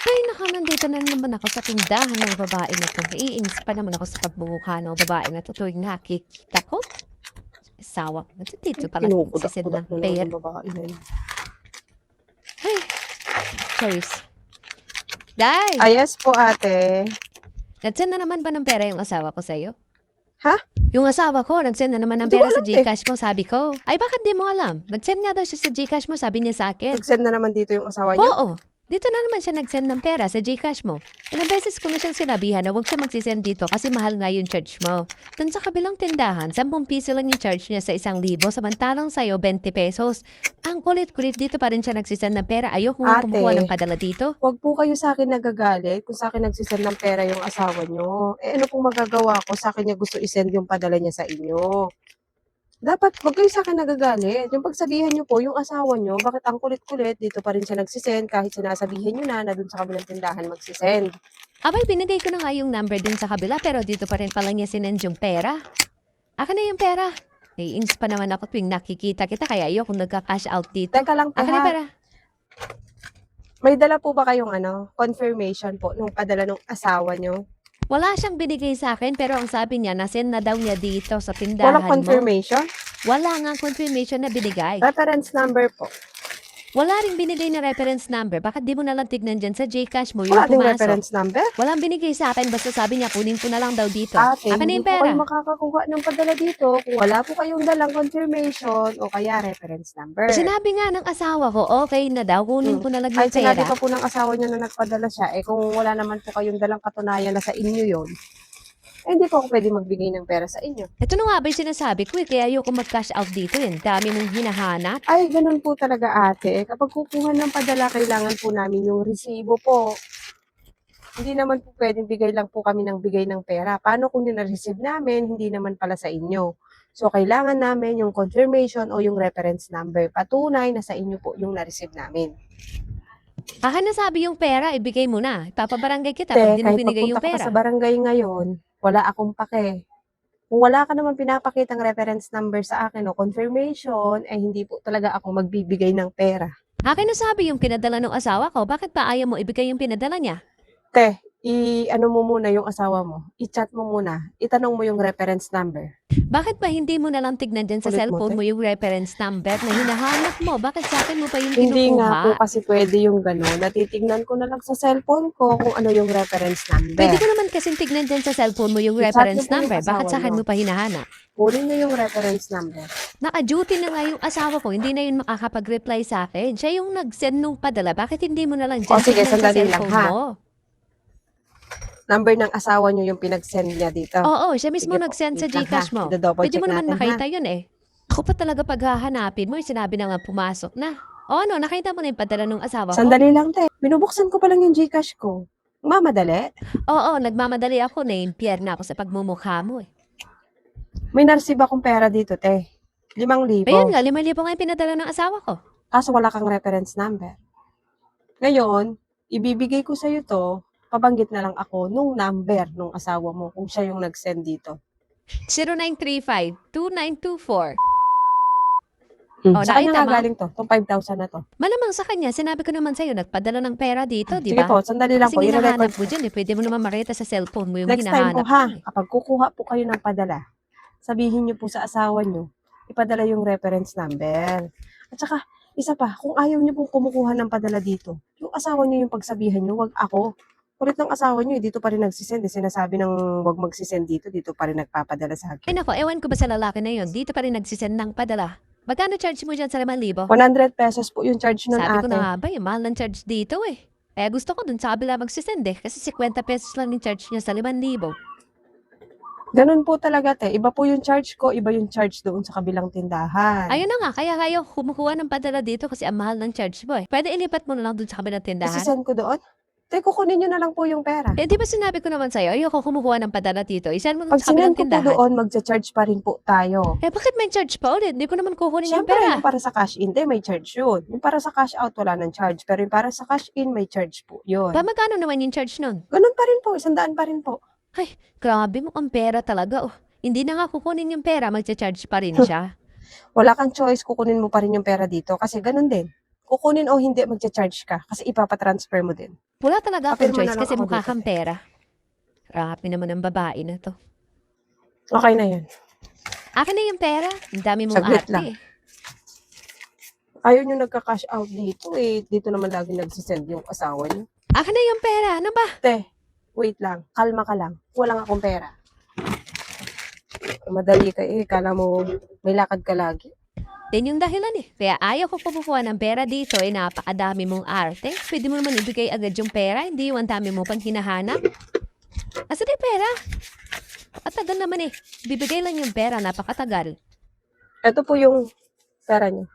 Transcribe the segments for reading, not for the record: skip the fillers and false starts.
Ay naku, nandito na naman ako sa tindahan ng babae na 'to. Naiinis pa naman ako sa pagmumukha ng babae na 'to tuwing nakikita ko. Asawa ko dito pala nagse-send Kinukudak-kudak ng na naman pera. ng babae na yun. Ay, Charis. Day, Yes po, ate. nag-send na naman ba ng pera yung asawa ko sa'yo? Ha? Yung asawa ko, nag-send na naman ng Hindi ko pera sa alam, eh. GCash mo, sabi ko. Ay, bakit di mo alam? Nag-send nga daw siya sa GCash mo, sabi niya sa akin. Nag-send na naman dito yung asawa niyo? Oo, dito na naman siya nag-send ng pera sa GCash mo. Ilang beses ko na siyang sinabihan na huwag siya magsisend dito kasi mahal nga yung charge mo. Dun sa kabilang tindahan, 10 piso lang yung charge niya sa 1,000, samantalang sa'yo 20 pesos. Ang kulit-kulit dito pa rin siya nagsisend ng pera. Ayoko nga kumukuha ng Ate, padala dito. wag po kayo sa akin nagagalit kung sa akin nagsisend ng pera yung asawa niyo. Eh, ano pong magagawa ko? Sa akin niya gusto isend yung padala niya sa inyo. Dapat wag kayo sa akin nagagalit. Yung pagsabihan niyo po, yung asawa niyo, bakit ang kulit-kulit, dito pa rin siya nagsisend kahit sinasabihin niyo na dun sa kabilang tindahan magsisend. Abay, binigay ko na nga yung number din sa kabila pero dito pa rin pala niya sinend yung pera. Akin na yung pera. Naiinis pa naman ako tuwing nakikita kita kaya ayoko nagka-cash out dito. Teka lang, Akin na yung ha. pera. May dala po ba kayong confirmation po nung padala ng asawa niyo? Wala siyang binigay sa akin pero ang sabi niya na-send na daw niya dito sa Walang tindahan mo. confirmation? Wala nga confirmation na binigay. Reference number po. Wala ring binigay na reference number. Bakit di mo nalang tignan dyan sa GCash mo yung Wala ding pumasok? reference number? Walang binigay sa akin basta sabi niya kunin ko na lang daw dito. Ate, Akin na hindi yung po kayo pera. makakakuha ng padala dito kung wala po kayong dalang confirmation o kaya reference number. Sinabi nga ng asawa ko, okay na daw, kunin ko na lang yung Ay, sinabi pera. pa po ng asawa niyo na nagpadala siya, eh kung wala naman po kayong dalang katunayan na sa inyo yon, eh hindi po ako pwede magbigay ng pera sa inyo. Ito na nga ba yung sinasabi ko kaya ayoko mag-cash out dito yun. Dami mong hinahanap. Ay, ganun po talaga ate. Kapag kukuha ng padala, kailangan po namin yung resibo po. Hindi naman po pwedeng bigay lang po kami ng bigay ng pera. Paano kung yung na-receive namin, hindi naman pala sa inyo? So, kailangan namin yung confirmation o yung reference number. Patunay na sa inyo po yung na-receive namin. Akin na sabi yung pera, ibigay mo na. Ipapabarangay kita pag di mo Kahit binigay yung magpunta ka pa pera. sa barangay ngayon, wala akong pake. Kung wala ka naman pinapakitang reference number sa akin o confirmation, eh hindi po talaga ako magbibigay ng pera. Akin na sabi yung pinadala ng asawa ko. Bakit pa ayaw mo ibigay yung pinadala niya? I-ano mo muna yung asawa mo. I-chat mo muna. Itanong mo yung reference number. Bakit ba hindi mo na lang tignan dyan sa Kulit mo, cellphone te. mo yung reference number na hinahanap mo? Bakit sa akin mo pa yung Hindi nga po kinukuha? kasi pwede yung gano'n. Natitignan ko na lang sa cellphone ko kung ano yung reference number. Pwede ko naman kasing tignan dyan sa cellphone mo yung I-chat reference mo po yung number. Bakit asawa sa akin niyo. mo pa hinahanap? Kunin niyo yung reference number. Naka-duty na nga yung asawa ko. Hindi na yun makakapag-reply sa akin. Siya yung nag-send nung padala. Bakit hindi mo na lang dyan sige, tignan sa sandali lang, cellphone ha? mo? Number ng asawa niyo yung pinag-send niya dito. Oo, siya mismo Sige po, nag-send sa wait lang, GCash ha? mo. Ida-double Pwede mo check naman natin, makita yun eh. Ako pa talaga paghahanapin mo, sinabi na nga pumasok na. O ano, nakita mo na yung padala ng asawa ko? Sandali lang, te. Binubuksan ko pa lang yung GCash ko. Mamadali? Oo, nagmamadali ako, na-impyer na ako sa pagmumukha mo eh. May nareceive akong pera dito, te. 5,000. Ayun nga, 5,000 nga yung pinadala ng asawa ko. Kaso wala kang reference number. Ngayon, ibibigay ko sa'yo to, pabanggit na lang ako nung number nung asawa mo kung siya yung nag-send dito. 0935-2924. Sa kanya nakita nga mo? galing to, itong 5,000 na to. Malamang sa kanya, sinabi ko naman sa'yo, nagpadala ng pera dito, di Sige ba? po, sandali lang Kasi po. hinahanap I-record mo dyan eh. Pwede mo naman makita sa cellphone mo yung Next time po hinahanap ha, mo eh. kapag kukuha po kayo ng padala, sabihin niyo po sa asawa niyo, ipadala yung reference number. At saka, isa pa, kung ayaw niyo pong kumukuha ng padala dito, yung asawa niyo yung pagsabihan niyo, wag ako. Kulit ng asawa niyo, dito pa rin nagsisend. Sinasabi ng wag magsisend dito pa rin nagpapadala sa Ay akin. nako, ewan ko ba sa lalaki na yun, dito pa rin nagsisend ng padala. Magkano charge mo dyan sa 5,000? 100 pesos po yung charge nun, Sabi ko na ate. nga ba, yung mahal ng charge dito eh. Kaya gusto ko dun sa kabila magsisend eh. Kasi 50 pesos lang yung charge niya sa 5,000. Ganun po talaga, te. Iba po yung charge ko, iba yung charge doon sa kabilang tindahan. Ayun na nga, kaya kayo kumukuha ng padala dito kasi ang mahal ng charge mo eh. Pwede ilipat mo na lang dun sa kabilang tindahan. Isisend ko doon? Te, kukunin nyo na lang po yung pera. Eh di ba sinabi ko naman sa'yo, ayoko kumukuha ng padala dito. Isend mo dun Pag sa kabilang sinend ko po tindahan. doon, magcha-charge pa rin po tayo. Eh bakit may charge pa ulit? Hindi ko naman kukunin yung Siyempre, pera. yung para sa cash in, may charge yun. Yung para sa cash out, wala ng charge. Pero yung para sa cash in, may charge po yun. Pa magkano naman yung charge nun? Ganun pa rin po, 100 pa rin po. Ay, grabe mo ang pera talaga. Oh. Hindi na nga kukunin yung pera, magcha-charge pa rin siya. Wala kang choice, kukunin mo pa rin yung pera dito kasi ganun din. Kukunin o hindi, magcha-charge ka kasi ipapatransfer mo din. Wala talaga akong Papirma na choice lang kasi ako mukha dito, kang te. pera. Rapi naman ang babae na to. Okay na yan. Akin na yung pera. Ang dami mong Saglit arte lang. eh. Ayaw nyo nagka-cash out dito eh. Dito naman lagi nagsisend yung asawa nyo. Akin na yung pera. Ano ba? Te, wait lang. Kalma ka lang. Wala akong pera. Madali ka eh. Kala mo may lakad ka lagi. Yan yung dahilan eh. Kaya ayaw ko kumukuha ng pera dito eh. Napakadami mong arte. Pwede mo naman ibigay agad yung pera. Hindi yung ang dami mo pang hinahanap. Asa yung pera? Patagal naman eh. Bibigay lang yung pera. Napakatagal. Ito po yung pera nyo.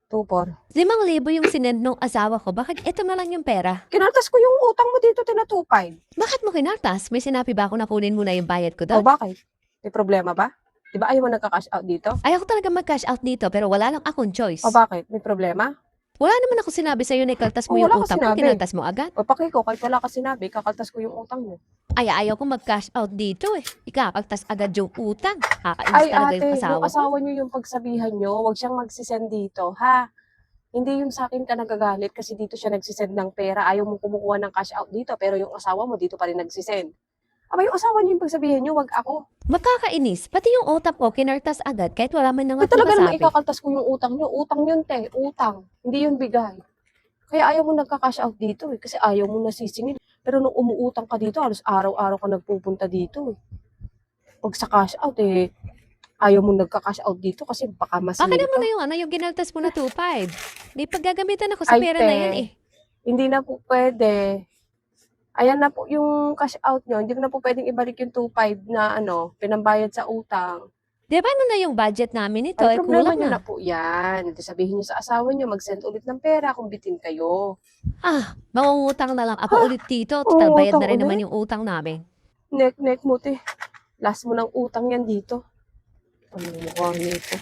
2,400. 5,000 yung sinend nung asawa ko. Bakit ito na lang yung pera? Kinaltas ko yung utang mo dito, tina 2,500. Bakit mo kinartas? May sinabi ba ako na kunin mo na yung bayad ko O doon? bakit? May problema ba? Di ba ayaw mo nagka-cash out dito? Ayaw ko talaga mag-cash out dito pero wala lang akong choice. O bakit? May problema? Wala naman ako sinabi sa'yo na ikaltas mo Oh, yung wala ka utang ko. sinabi. Kinaltas mo agad. O paki ko, kahit wala ka sinabi, kakaltas ko yung utang mo. Ay, ayaw ko mag-cash out dito eh. Ikakaltas agad yung utang. Kakainis Ay talaga ate, yung yung asawa ko. asawa nyo yung pagsabihan nyo, huwag siyang magsisend dito, ha? Hindi yung sa akin ka nagagalit kasi dito siya nagsisend ng pera. Ayaw mo kumukuha ng cash out dito, pero yung asawa mo dito pa rin nagsisend. Aba, yung asawa nyo yung pagsabihan nyo, wag ako. Magkakainis. Pati yung utang ko, kinartas agad kahit wala man na Ay, nga talaga naman masabi. ikakaltas ko yung utang nyo. Utang yun, te. Utang. Hindi yun bigay. Kaya ayaw mo nagka-cash out dito eh, kasi ayaw mo nasisingil. Pero nung umuutang ka dito, halos araw-araw ka nagpupunta dito eh. Pag sa cash out eh, ayaw mo nagka-cash out dito kasi baka Bakit masilip naman ka. na yung ano, yung ginaltas mo na 2,500? Di paggagamitan ako sa Ay, pera te. na yan eh. Hindi na po pwede. Ayan na po yung cash out nyo. Hindi mo na po pwedeng ibalik yung 2,500 na ano, pinambayad sa utang. Di ba ano na yung budget namin ito? Ay, Eh, problema kulang nyo na. na po yan. Ito sabihin nyo sa asawa nyo, mag-send ulit ng pera kung bitin kayo. Ah, mangungutang na lang ako Ha? ulit dito. Total, bayad na Utang rin naman ulit? yung utang namin. Nek mo te. Last mo ng utang yan dito. Ano mukha nito?